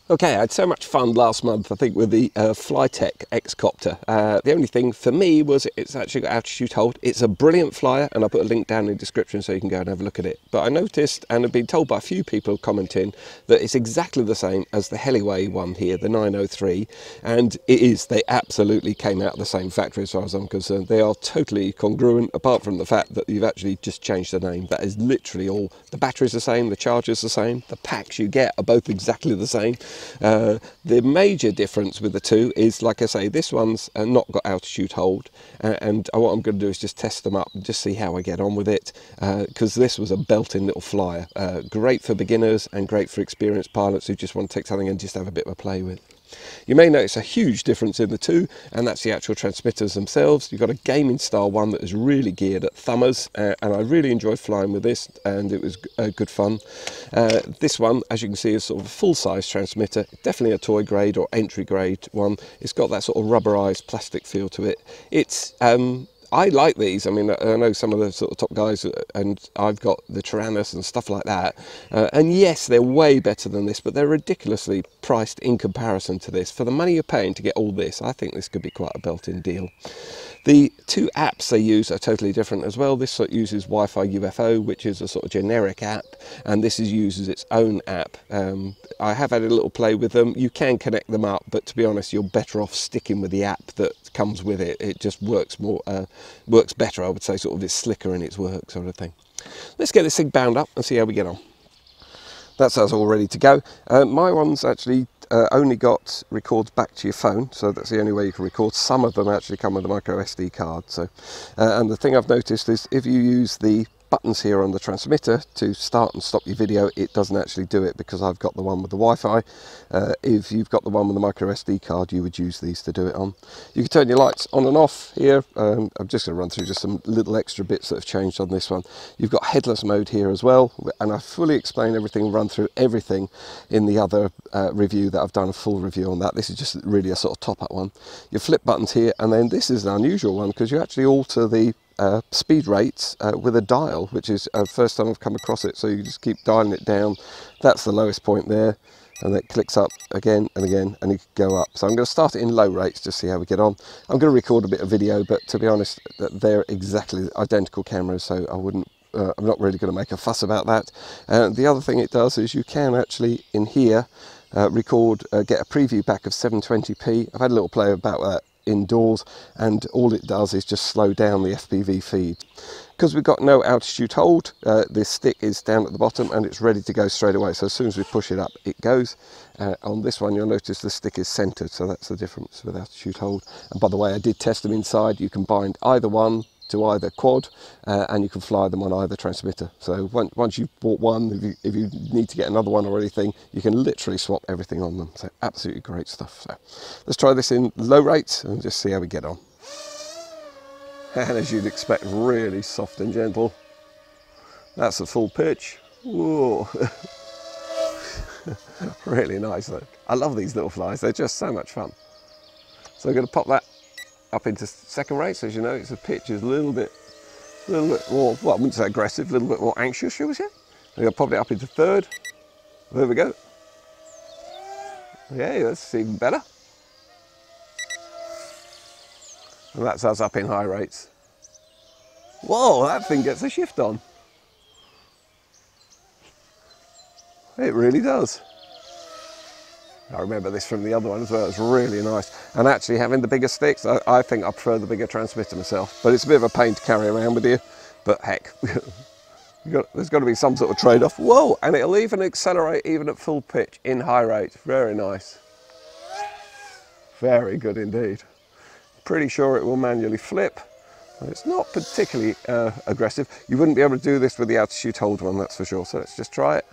Okay, I had so much fun last month, I think, with the Flytech X-Copter. The only thing for me was it's actually got altitude hold. It's a brilliant flyer, and I'll put a link down in the description so you can go and have a look at it. But I noticed, and have been told by a few people commenting, that it's exactly the same as the Heliway one here, the 903. And it is. They absolutely came out of the same factory as far as I'm concerned. They are totally congruent, apart from the fact that you've actually just changed the name. That is literally all. The battery's the same, the charger's the same, the packs you get are both exactly the same. The major difference with the two is, like I say, this one's not got altitude hold, and what I'm going to do is just test them up and just see how I get on with it, because this was a belting little flyer. Great for beginners and great for experienced pilots who just want to take something and just have a bit of a play with. You may notice a huge difference in the two, and that's the actual transmitters themselves. You've got a gaming style one that is really geared at thumbers, and I really enjoyed flying with this, and it was good fun. This one, as you can see, is sort of a full-size transmitter, definitely a toy grade or entry grade one. It's got that sort of rubberized plastic feel to it. It's I like these. I mean, I know some of the sort of top guys, and I've got the Tyrannus and stuff like that. And yes, they're way better than this, but they're ridiculously priced in comparison to this. For the money you're paying to get all this, I think this could be quite a built-in deal. The two apps they use are totally different as well. This sort of uses Wi-Fi UFO, which is a sort of generic app, and this uses its own app. I have had a little play with them. You can connect them up, but to be honest, you're better off sticking with the app that comes with it. It just works more, works better, I would say, sort of it's slicker in its work sort of thing. Let's get this thing bound up and see how we get on. That's us all ready to go. My one's actually only got records back to your phone, so that's the only way you can record. Some of them actually come with a micro SD card. So, and the thing I've noticed is if you use the buttons here on the transmitter to start and stop your video, it doesn't actually do it because I've got the one with the Wi-Fi. If you've got the one with the micro SD card, you would use these to do it on. You can turn your lights on and off here. I'm just going to run through just some little extra bits that have changed on this one. You've got headless mode here as well, and I fully explain everything, run through everything in the other review that I've done, a full review on that. This is just really a sort of top-up one. Your flip buttons here, and then this is an unusual one because you actually alter the speed rates with a dial, which is the first time I've come across it. So you just keep dialing it down. That's the lowest point there, and it clicks up again and again, and you can go up. So I'm going to start it in low rates to see how we get on. I'm going to record a bit of video, but to be honest, they're exactly identical cameras, so I wouldn't I'm not really going to make a fuss about that. The other thing it does is you can actually in here record, get a preview back of 720p. I've had a little play about that indoors, and all it does is just slow down the FPV feed. Because we've got no altitude hold, this stick is down at the bottom and it's ready to go straight away. So as soon as we push it up, it goes. On this one, you'll notice the stick is centered, so that's the difference with altitude hold. And by the way, I did test them inside. You can bind either one to either quad, and you can fly them on either transmitter. So once you've bought one, if you need to get another one or anything, you can literally swap everything on them. So absolutely great stuff. So let's try this in low rates and just see how we get on. And as you'd expect, really soft and gentle. That's the full pitch. Whoa. Really nice though. I love these little flies, they're just so much fun. So I'm going to pop that up into second rate. So as you know, it's a pitch is a little bit more, well, I wouldn't say aggressive, a little bit more anxious, shall we say. I'm going to pop it up into third. There we go. Okay, that's even better. And that's us up in high rates. Whoa, that thing gets a shift on. It really does. I remember this from the other one as well. It's really nice. And actually having the bigger sticks, I think I prefer the bigger transmitter myself. But it's a bit of a pain to carry around with you. But heck, there's got to be some sort of trade-off. Whoa, and it'll even accelerate even at full pitch in high rate. Very nice. Very good indeed. Pretty sure it will manually flip. It's not particularly aggressive. You wouldn't be able to do this with the altitude hold one, that's for sure. So let's just try it.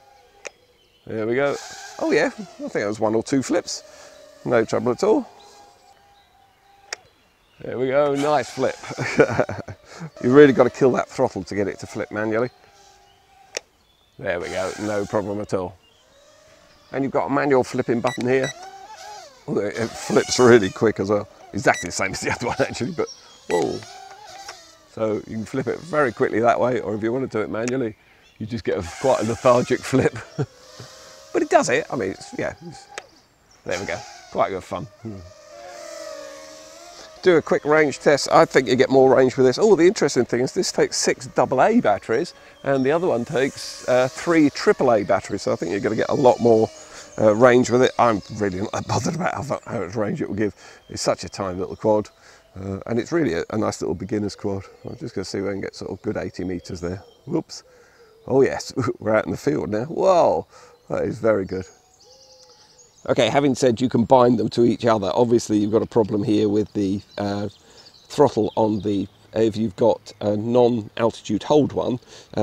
There we go. Oh yeah, I think it was 1 or 2 flips. No trouble at all. There we go, nice flip. You've really got to kill that throttle to get it to flip manually. There we go, no problem at all. And you've got a manual flipping button here. It flips really quick as well. Exactly the same as the other one actually, but whoa. So you can flip it very quickly that way, or if you want to do it manually, you just get quite a lethargic flip. But it does it. I mean, There we go, quite good fun. Do a quick range test. I think you get more range with this. Oh, the interesting thing is this takes 6 AA batteries and the other one takes 3 AAA batteries. So I think you're going to get a lot more range with it. I'm really not that bothered about how much range it will give. It's such a tiny little quad. And it's really a nice little beginner's quad. I'm just going to see if I can get sort of good 80 meters there. Whoops. Oh yes, we're out in the field now. Whoa, that is very good. Okay, having said you can bind them to each other, obviously you've got a problem here with the throttle on the, if you've got a non-altitude hold one,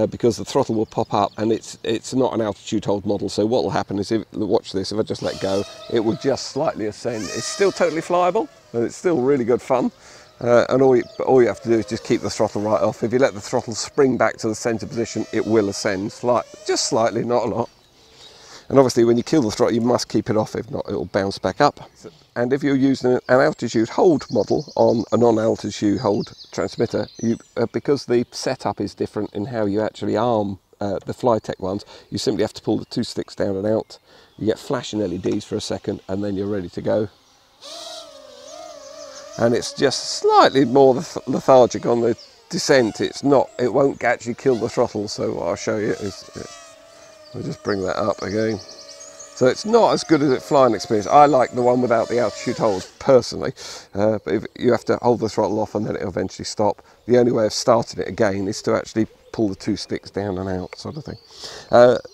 because the throttle will pop up and it's not an altitude hold model. So what will happen is, watch this, if I just let go, it will just slightly ascend. It's still totally flyable and it's still really good fun. And all you have to do is just keep the throttle right off. If you let the throttle spring back to the center position, it will ascend, just slightly, not a lot. And obviously when you kill the throttle, you must keep it off, if not it'll bounce back up. And if you're using an altitude hold model on a non-altitude hold transmitter, because the setup is different in how you actually arm the Flytech ones, you simply have to pull the 2 sticks down and out. You get flashing LEDs for a second and then you're ready to go. And it's just slightly more lethargic on the descent. It won't actually kill the throttle, so what I'll show you is, I'll just bring that up again. So it's not as good as a flying experience. I like the one without the altitude hold personally, but if you have to hold the throttle off and then it'll eventually stop. The only way of starting it again is to actually pull the 2 sticks down and out, sort of thing.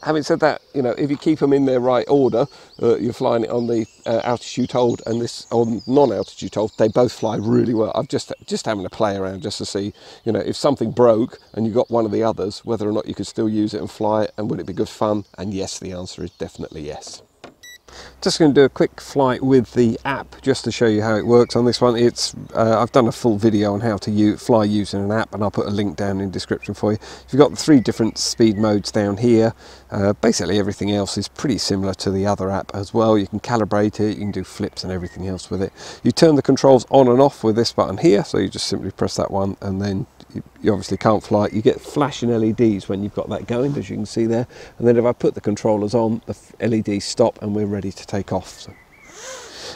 Having said that, you know, if you keep them in their right order, you're flying it on the altitude hold and this on non-altitude hold, they both fly really well. I've just having to play around just to see, you know, if something broke and you got one of the others, whether or not you could still use it and fly it, and would it be good fun? And yes, the answer is definitely yes. Just going to do a quick flight with the app just to show you how it works on this one. I've done a full video on how to fly using an app, and I'll put a link down in the description for you. You've got the 3 different speed modes down here. Basically everything else is pretty similar to the other app as well. You can calibrate it, you can do flips and everything else with it. You turn the controls on and off with this button here, so you just simply press that one and then you obviously can't fly it. You get flashing LEDs when you've got that going, as you can see there, and then if I put the controllers on, the LEDs stop and we're ready to take off. So.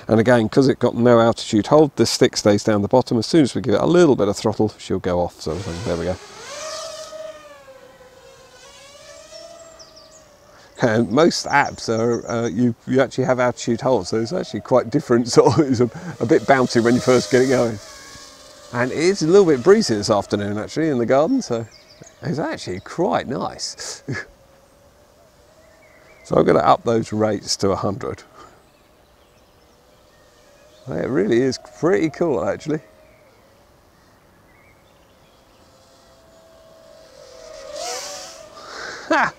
And again, because it's got no altitude hold, the stick stays down the bottom. As soon as we give it a little bit of throttle, she'll go off. So there we go. And most apps are you actually have altitude hold, so it's actually quite different. Sort of, it's a bit bouncy when you first get it going. And it is a little bit breezy this afternoon actually in the garden, so it's actually quite nice. So I'm going to up those rates to 100. It really is pretty cool actually. Ha!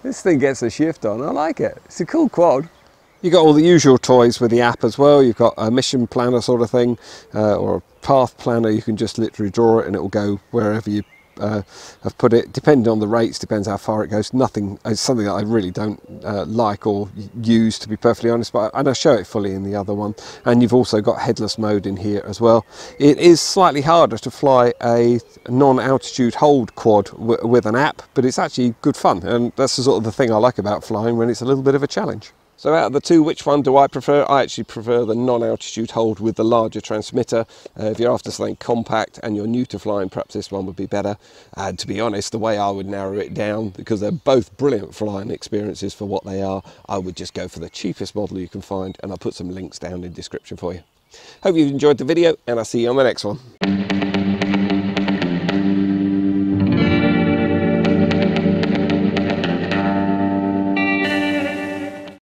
This thing gets a shift on, I like it. It's a cool quad. You've got all the usual toys with the app as well. You've got a mission planner sort of thing, or a path planner. You can just literally draw it and it will go wherever you have put it, depending on the rates, depends how far it goes. Nothing, it's something that I really don't like or use, to be perfectly honest, but I show it fully in the other one. And you've also got headless mode in here as well. It is slightly harder to fly a non-altitude hold quad with an app, but it's actually good fun, and that's the sort of the thing I like about flying, when it's a little bit of a challenge. So out of the two, which one do I prefer? I actually prefer the non-altitude hold with the larger transmitter. If you're after something compact and you're new to flying, perhaps this one would be better. And to be honest, the way I would narrow it down, because they're both brilliant flying experiences for what they are, I would just go for the cheapest model you can find, and I'll put some links down in the description for you. Hope you've enjoyed the video, and I'll see you on the next one.